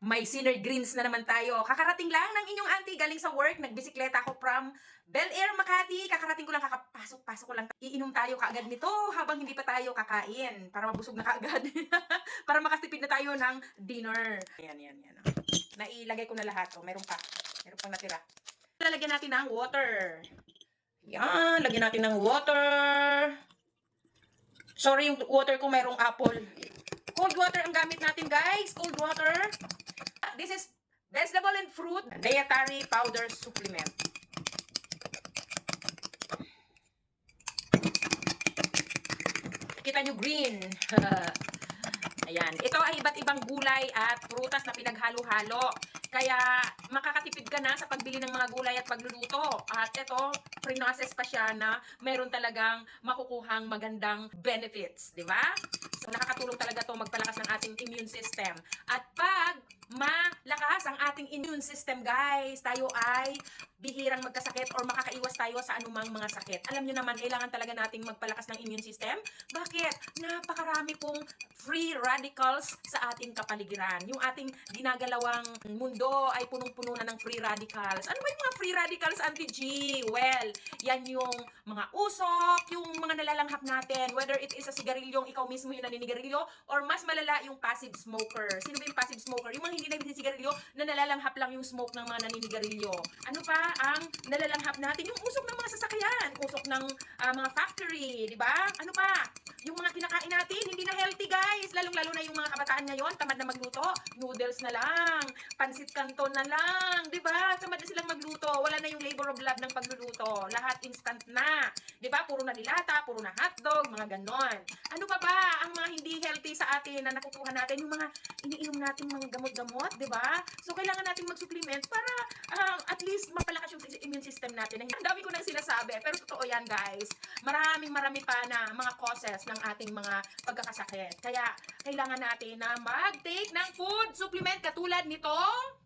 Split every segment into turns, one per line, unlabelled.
May Sinner Greens na naman tayo. Kakarating lang ng inyong auntie galing sa work. Nagbisikleta ako from Bel Air, Makati. Kakarating ko lang, kakapasok-pasok ko lang. Iinom tayo kaagad nito habang hindi pa tayo kakain. Para mabusog na kaagad. Para makatipid na tayo ng dinner. Yan. Nailagay ko na lahat. O, meron pa. Meron pang natira. Lalagyan natin ng water. Yan, lagyan natin ng water. Sorry, yung water ko mayroong apple. Cold water ang gamit natin, guys. Cold water. This is vegetable and fruit dietary powder supplement. Kita nyo green. Ayan. Ito ay iba't ibang gulay at prutas na pinaghalo-halo. Kaya makakatipid ka na sa pagbili ng mga gulay at pagluluto. At ito, pre-process pa siya na meron talagang makukuhang magandang benefits. Di ba? So, nakakatulong talaga to magpalakas ng ating immune system. At pag malakas ang ating immune system, guys, tayo ay bihirang magkasakit or makakaiwas tayo sa anumang mga sakit. Alam nyo naman, kailangan talaga nating magpalakas ng immune system. Bakit? Napakarami pong free radicals sa ating kapaligiran. Yung ating ginagalawang mundo ay punong-puno na ng free radicals. Ano ba yung mga free radicals, Auntie G? Well, yan yung mga usok, yung mga nalalanghap natin, whether it is sa sigarilyong ikaw mismo yung naninigarilyo or mas malala yung passive smoker. Sino ba yung passive smoker? Yung mga hindi nagsisigarilyo na nalalanghap lang yung smoke ng mga naninigarilyo. Ano pa ang nalalanghap natin? Yung usok ng mga sasakyan, usok ng mga factory, di ba? Ano pa? Yung mga kinakain natin, hindi na healthy, guys. Lalong-lalo na yung mga kabataan ngayon, tamad na magluto. Noodles na lang, pansit canton na lang, di ba? Tamad na silang magluto. Wala na yung labor of love ng pagluluto. Lahat instant na. Di ba? Puro na dilata, puro na hotdog, mga ganon. Ano pa ba ang mga hindi healthy sa atin na nakukuha natin? Yung mga iniinom natin mga gamot-gamot, di ba? So, kailangan natin mag-supplement para at least mapalakas yung immune system natin. Ang dami ko nang sinasabi, pero totoo yan, guys. Marami pa na mga causes ng ating mga pagkakasakit. Kaya, kailangan natin na mag-take ng food supplement katulad nitong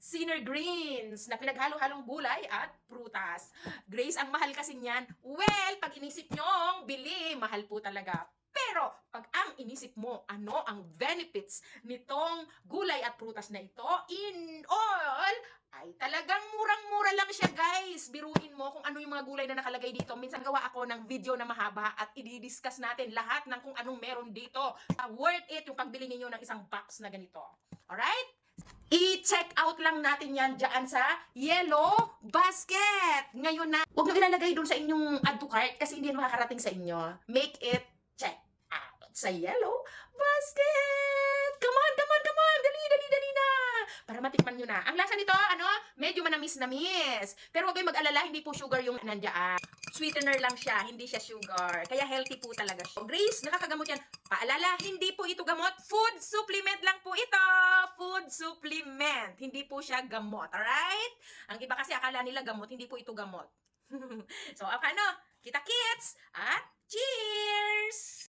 Sinner Greens na pinaghalo-halong gulay at prutas. Grace, ang mahal kasi niyan. Well, pag inisip nyong bili, mahal po talaga. Pero, pag ang inisip mo, ano ang benefits nitong gulay at prutas na ito, in all, ay talagang murang-mura lang siya, guys. Biruin mo kung ano yung mga gulay na nakalagay dito. Minsan gawa ako ng video na mahaba at i-discuss natin lahat ng kung anong meron dito. Worth it yung pagbili niyo ng isang box na ganito. Alright? I-check out lang natin yan dyan sa yellow basket. Ngayon na, huwag nyo ilalagay dun sa inyong add to cart kasi hindi makakarating sa inyo. Make it check out sa yellow basket. Come on. Dali na. Para matikman nyo na. Ang lasa nito, medyo manamis-namis. Pero huwag kayong mag-alala, hindi po sugar yung nandiyan. Sweetener lang siya, hindi siya sugar. Kaya healthy po talaga siya. Grace, nakakagamot yan. Paalala, hindi po ito gamot. Food supplement lang po ito. Food supplement. Hindi po siya gamot. Alright? Ang iba kasi akala nila gamot, hindi po ito gamot. So, kita kits at cheers!